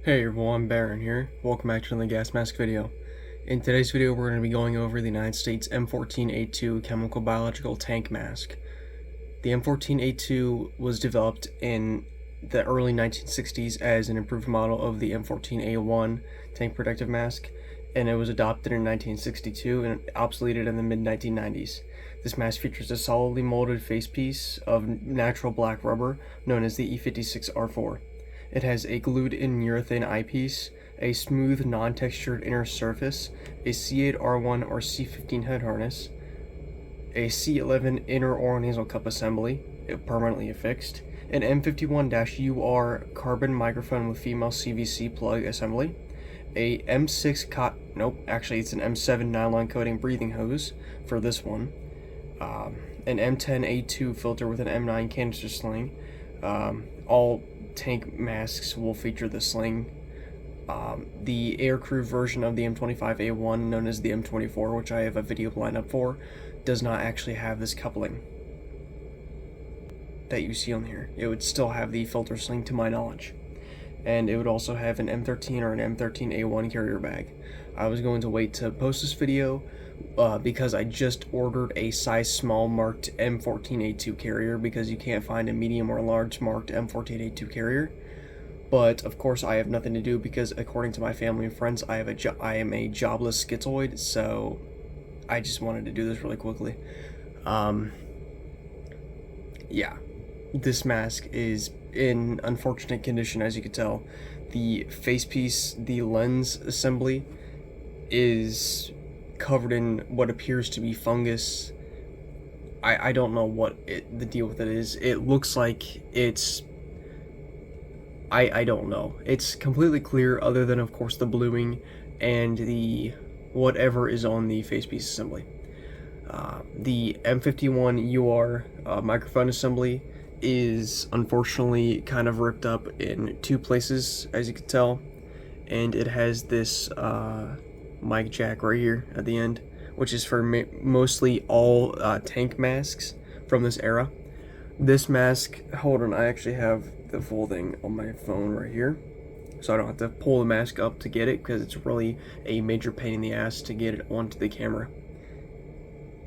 Hey everyone, Baron here. Welcome back to another gas mask video. In today's video, we're going to be going over the United States M14A2 Chemical Biological Tank Mask. The M14A2 was developed in the early 1960s as an improved model of the M14A1 Tank Protective Mask, and it was adopted in 1962 and obsoleted in the mid-1990s. This mask features a solidly molded facepiece of natural black rubber known as the E56R4. It has a glued-in urethane eyepiece, a smooth, non-textured inner surface, a C8R1 or C15 head harness, a C11 inner oral-nasal cup assembly, permanently affixed, an M51-UR carbon microphone with female CVC plug assembly, a it's an M7 Nylon coating breathing hose for this one, an M10A2 filter with an M9 canister sling. All tank masks will feature the sling. The aircrew version of the M25A1, known as the M24, which I have a video lined up for, does not actually have this coupling that you see on here. It would still have the filter sling to my knowledge. And it would also have an M13 or an M13A1 carrier bag. I was going to wait to post this video because I just ordered a size small marked M14A2 carrier because you can't find a medium or large marked M14A2 carrier. But of course I have nothing to do because according to my family and friends I am a jobless schizoid, so I just wanted to do this really quickly. Yeah, this mask is in unfortunate condition, as you can tell. The facepiece, the lens assembly, is covered in what appears to be fungus. I don't know what the deal with it is. It looks like it's... I don't know. It's completely clear other than, of course, the bluing and the whatever is on the facepiece assembly. The M51UR microphone assembly is unfortunately kind of ripped up in two places, as you can tell, and it has this mic jack right here at the end, which is for mostly all tank masks from this era. This mask, hold on, I actually have the full thing on my phone right here, so I don't have to pull the mask up to get it, because it's really a major pain in the ass to get it onto the camera.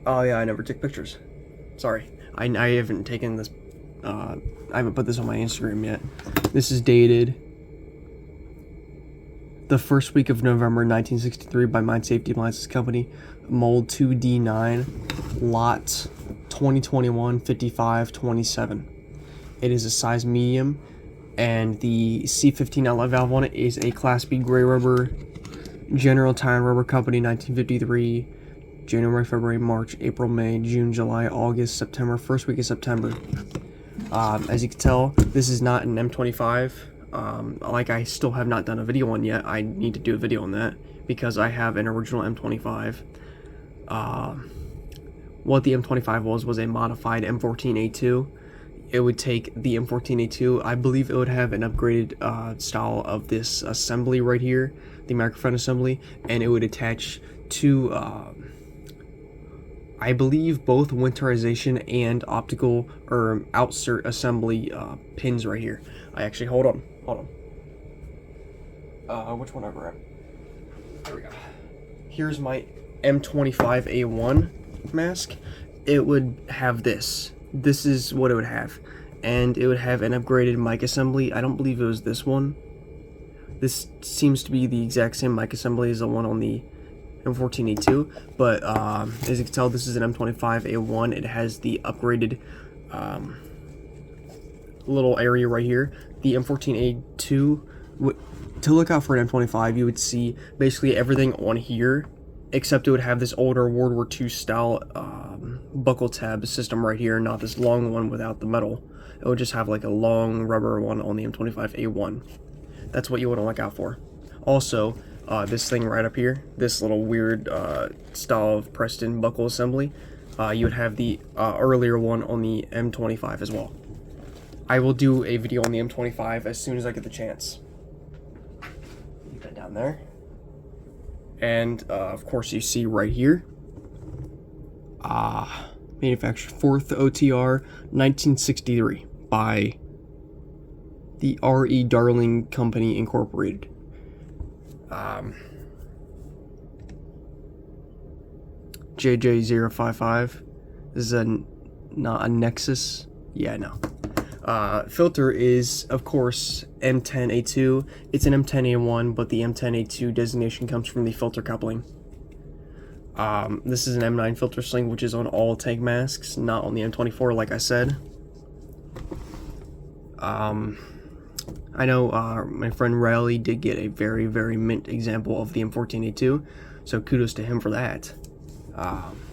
Oh yeah, I never took pictures. Sorry, I haven't taken this, I haven't put this on my Instagram yet. This is dated the first week of November 1963 by Mine Safety Appliances Company, mold 2D9, lot 2021 5527. It is a size medium, and the C15 outlet valve on it is a Class B gray rubber, General Tire Rubber Company, 1953, January, February, March, April, May, June, July, August, September, first week of September. As you can tell, this is not an M25. Like I still have not done a video on yet. I need to do a video on that because I have an original M25. What the M25 was a modified M14A2. It would take the M14A2, I believe it would have an upgraded style of this assembly right here, the microphone assembly, and it would attach to, I believe, both winterization and optical or outsert assembly pins right here. Hold on. Which one I grabbed? There we go. Here's my M25A1 mask. It would have this. This is what it would have. And it would have an upgraded mic assembly. I don't believe it was this one. This seems to be the exact same mic assembly as the one on the M14A2. But as you can tell, this is an M25A1. It has the upgraded little area right here. The M14A2, to look out for an M25, you would see basically everything on here, except it would have this older World War II style buckle tab system right here, not this long one without the metal. It would just have like a long rubber one on the M25A1. That's what you want to look out for. Also, this thing right up here, this little weird style of Preston buckle assembly, you would have the earlier one on the M25 as well. I will do a video on the M25 as soon as I get the chance. Leave that down there. And of course you see right here, manufactured 4th OTR 1963 by the R.E. Darling Company Incorporated. JJ055. This is not a Nexus. Yeah, no. Filter is, of course, M14A2. It's an M14A1, but the M14A2 designation comes from the filter coupling. This is an M9 filter sling, which is on all tank masks, not on the M24, like I said. I know my friend Riley did get a very, very mint example of the M14A2, so kudos to him for that.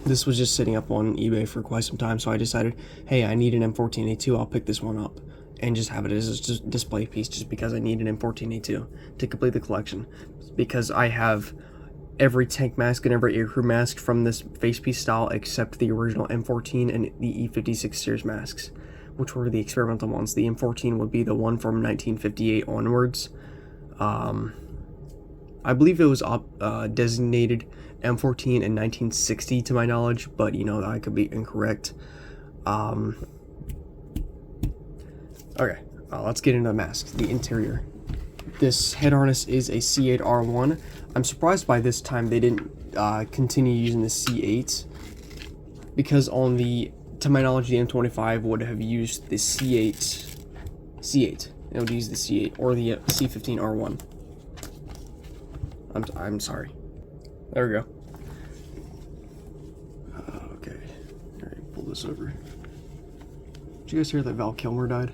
This was just sitting up on eBay for quite some time, so I decided, hey, I need an M14A2, I'll pick this one up and just have it as a display piece, just because I need an M14A2 to complete the collection, because I have every tank mask and every aircrew mask from this facepiece style except the original M14 and the E56 series masks, which were the experimental ones. The M14 would be the one from 1958 onwards. I believe it was designated M14 in 1960 to my knowledge, but you know, I could be incorrect. Okay, let's get into the mask. The interior. This head harness is a C8R1. I'm surprised by this time they didn't continue using the C8, because on the, to my knowledge, the M25 would have used the C8. It would use the C8 or the C15R1. I'm sorry. There we go. Okay. Alright, pull this over. Did you guys hear that Val Kilmer died?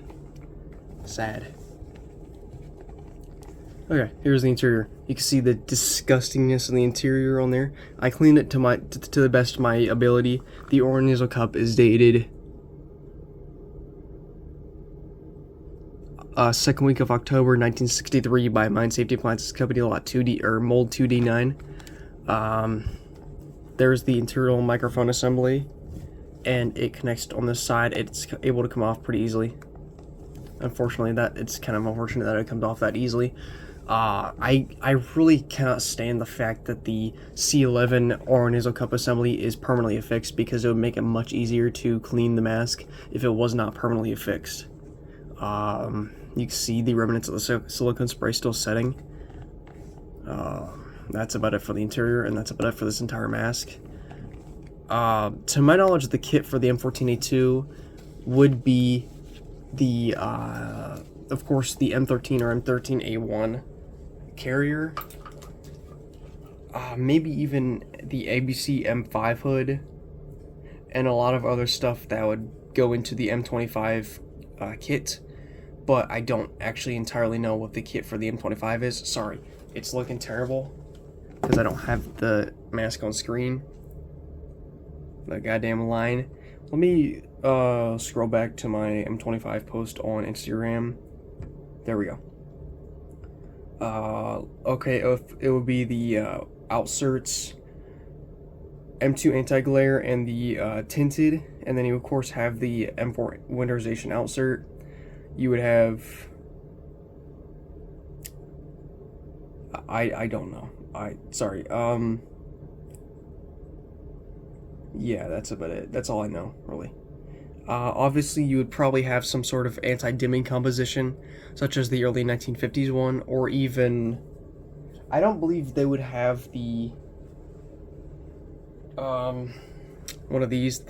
Sad. Okay, here's the interior. You can see the disgustingness of the interior on there. I cleaned it to the best of my ability. The Oral-Nasal cup is dated second week of October 1963 by Mine Safety Appliances Company, lot 2D or mold 2D9. There's the interior microphone assembly, and it connects on this side. It's able to come off pretty easily. Unfortunately, it's kind of unfortunate that it comes off that easily. I really cannot stand the fact that the C11 Oral-Nasal cup assembly is permanently affixed, because it would make it much easier to clean the mask if it was not permanently affixed. You can see the remnants of the silicone spray still setting. That's about it for the interior, and that's about it for this entire mask. To my knowledge, the kit for the M14A2 would be the, of course, the M13 or M13A1 carrier. Maybe even the ABC M5 hood, and a lot of other stuff that would go into the M25 kit. But I don't actually entirely know what the kit for the M25 is. Sorry, it's looking terrible because I don't have the mask on screen. The goddamn line. Let me scroll back to my M25 post on Instagram. There we go. Okay, it would be the outserts, M2 anti-glare, and the tinted, and then you of course have the M4 winterization outsert. You would have, I don't know. Sorry. Yeah, that's about it. That's all I know, really. Obviously, you would probably have some sort of anti-dimming composition, such as the early 1950s one, or even, I don't believe they would have the, one of these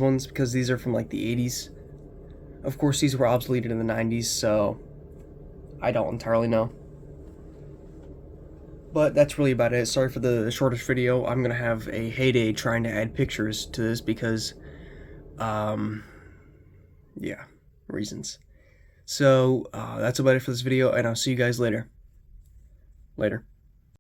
ones, because these are from like the 80s. Of course, these were obsoleted in the 90s, so I don't entirely know. But that's really about it. Sorry for the shortest video. I'm gonna have a heyday trying to add pictures to this because, yeah, reasons. So, that's about it for this video, and I'll see you guys later. Later.